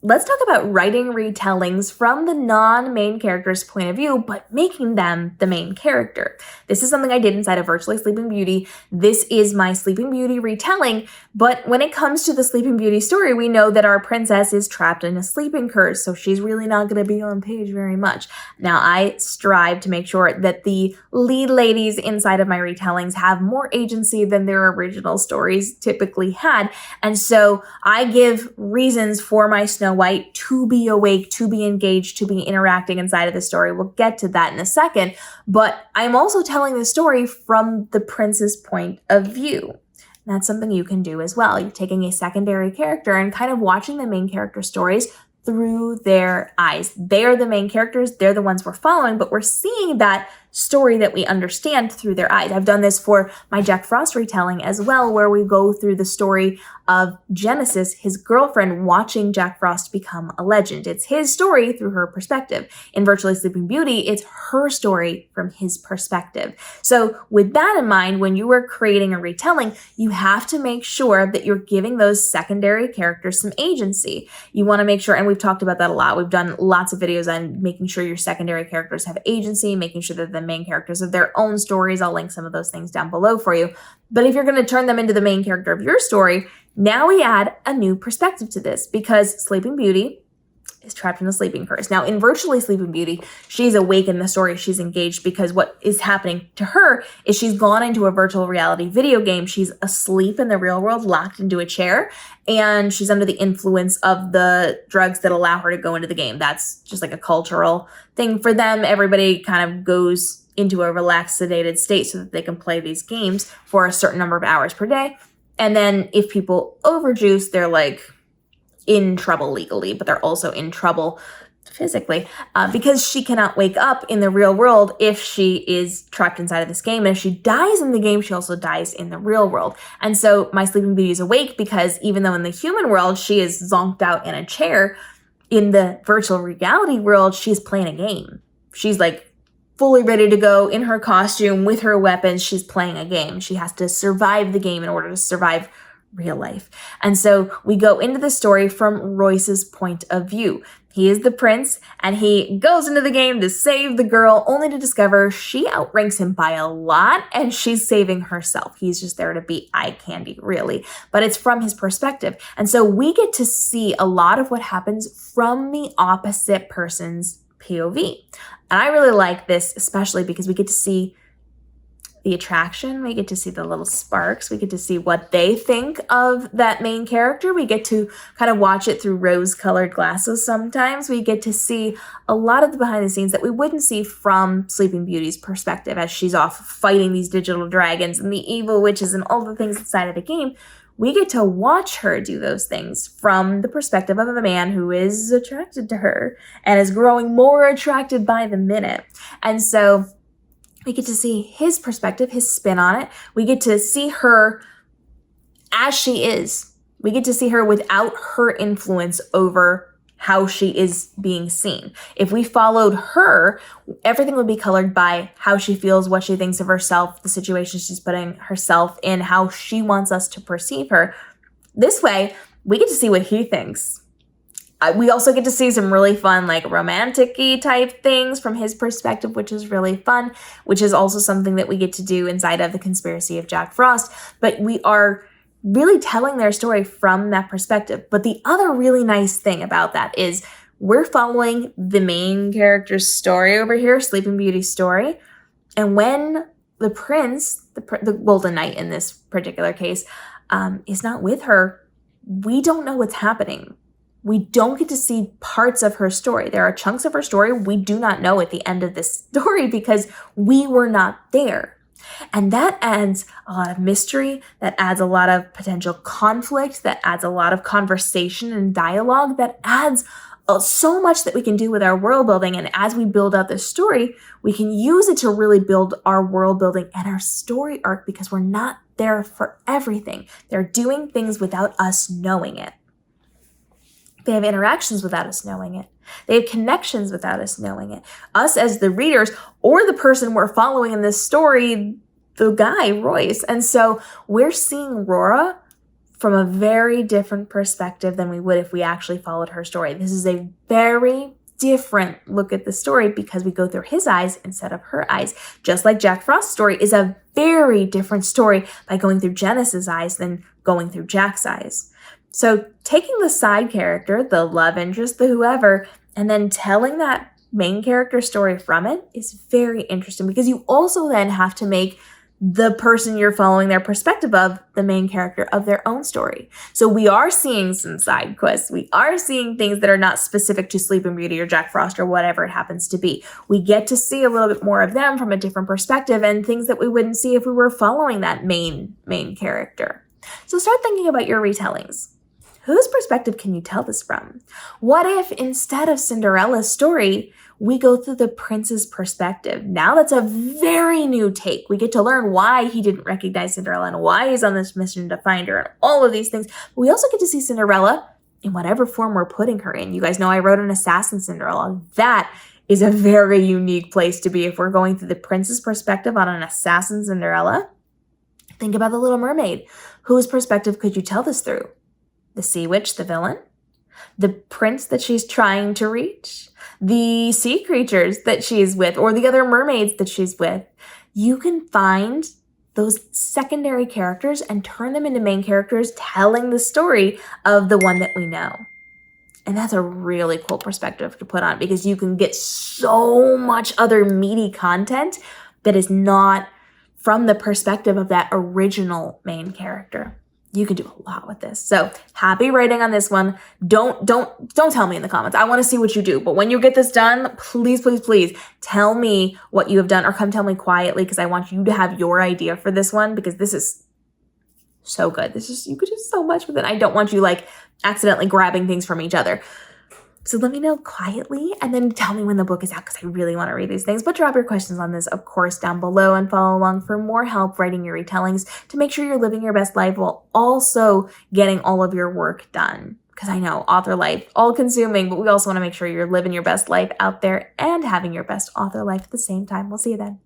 let's talk about writing retellings from the non-main character's point of view, but making them the main character. This is something I did inside of Virtually Sleeping Beauty. This is my Sleeping Beauty retelling, but when it comes to the Sleeping Beauty story, we know that our princess is trapped in a sleeping curse, so she's really not going to be on page very much. Now, I strive to make sure that the lead ladies inside of my retellings have more agency than their original stories typically had, and so I give reasons for my Snow White to be awake, to be engaged, to be interacting inside of the story. We'll get to that in a second, but I'm also telling the story from the prince's point of view. That's something you can do as well. You're taking a secondary character and kind of watching the main character stories through their eyes. They're the main characters. They're the ones we're following, but we're seeing that story that we understand through their eyes. I've done this for my Jack Frost retelling as well, where we go through the story of Genesis, his girlfriend, watching Jack Frost become a legend. It's his story through her perspective. In Virtually Sleeping Beauty, it's her story from his perspective. So with that in mind, when you are creating a retelling, you have to make sure that you're giving those secondary characters some agency. You want to make sure, and we've talked about that a lot. We've done lots of videos on making sure your secondary characters have agency, making sure that the main characters of their own stories. I'll link some of those things down below for you. But if you're going to turn them into the main character of your story, now we add a new perspective to this, because Sleeping Beauty is trapped in a sleeping curse. Now, in Virtually Sleeping Beauty, she's awake in the story. She's engaged because what is happening to her is she's gone into a virtual reality video game. She's asleep in the real world, locked into a chair, and she's under the influence of the drugs that allow her to go into the game. That's just like a cultural thing for them. Everybody kind of goes into a relaxed, sedated state so that they can play these games for a certain number of hours per day. And then if people overjuice, they're like in trouble legally, but they're also in trouble physically because she cannot wake up in the real world if she is trapped inside of this game. And if she dies in the game, she also dies in the real world. And so my Sleeping Beauty is awake because even though in the human world she is zonked out in a chair, in the virtual reality world, she's playing a game. She's like fully ready to go in her costume with her weapons. She's playing a game. She has to survive the game in order to survive real life. And so we go into the story from Royce's point of view. He is the prince, and he goes into the game to save the girl, only to discover she outranks him by a lot, and she's saving herself. He's just there to be eye candy, really. But it's from his perspective. And so we get to see a lot of what happens from the opposite person's POV. And I really like this, especially because we get to see the attraction, we get to see the little sparks, we get to see what they think of that main character. We get to kind of watch it through rose-colored glasses sometimes. We get to see a lot of the behind the scenes that we wouldn't see from Sleeping Beauty's perspective as she's off fighting these digital dragons and the evil witches and all the things inside of the game. We get to watch her do those things from the perspective of a man who is attracted to her and is growing more attracted by the minute. And so we get to see his perspective, his spin on it. We get to see her as she is. We get to see her without her influence over how she is being seen. If we followed her, everything would be colored by how she feels, what she thinks of herself, the situation she's putting herself in, how she wants us to perceive her. This way, we get to see what he thinks. We also get to see some really fun, like romantic-y type things from his perspective, which is really fun, which is also something that we get to do inside of The Conspiracy of Jack Frost. But we are really telling their story from that perspective. But the other really nice thing about that is we're following the main character's story over here, Sleeping Beauty's story. And when the prince, the Golden Knight in this particular case, is not with her, we don't know what's happening. We don't get to see parts of her story. There are chunks of her story we do not know at the end of this story because we were not there. And that adds a lot of mystery, that adds a lot of potential conflict, that adds a lot of conversation and dialogue, that adds so much that we can do with our world building. And as we build out this story, we can use it to really build our world building and our story arc because we're not there for everything. They're doing things without us knowing it. They have interactions without us knowing it. They have connections without us knowing it. Us as the readers or the person we're following in this story, the guy, Royce. And so we're seeing Rora from a very different perspective than we would if we actually followed her story. This is a very different look at the story because we go through his eyes instead of her eyes. Just like Jack Frost's story is a very different story by going through Janice's eyes than going through Jack's eyes. So taking the side character, the love interest, the whoever, and then telling that main character story from it is very interesting because you also then have to make the person you're following their perspective of the main character of their own story. So we are seeing some side quests. We are seeing things that are not specific to Sleeping Beauty or Jack Frost or whatever it happens to be. We get to see a little bit more of them from a different perspective and things that we wouldn't see if we were following that main character. So start thinking about your retellings. Whose perspective can you tell this from? What if instead of Cinderella's story, we go through the prince's perspective? Now that's a very new take. We get to learn why he didn't recognize Cinderella and why he's on this mission to find her and all of these things. But we also get to see Cinderella in whatever form we're putting her in. You guys know I wrote an assassin Cinderella. That is a very unique place to be if we're going through the prince's perspective on an assassin Cinderella. Think about the Little Mermaid. Whose perspective could you tell this through? The sea witch, the villain? The prince that she's trying to reach? The sea creatures that she's with, or the other mermaids that she's with? You can find those secondary characters and turn them into main characters telling the story of the one that we know. And that's a really cool perspective to put on because you can get so much other meaty content that is not from the perspective of that original main character. You can do a lot with this. So happy writing on this one. Don't tell me in the comments. I want to see what you do. But when you get this done, please, please, please tell me what you have done or come tell me quietly because I want you to have your idea for this one because this is so good. You could do so much with it. I don't want you like accidentally grabbing things from each other. So let me know quietly and then tell me when the book is out because I really want to read these things. But drop your questions on this, of course, down below and follow along for more help writing your retellings to make sure you're living your best life while also getting all of your work done. Because I know author life, all consuming, but we also want to make sure you're living your best life out there and having your best author life at the same time. We'll see you then.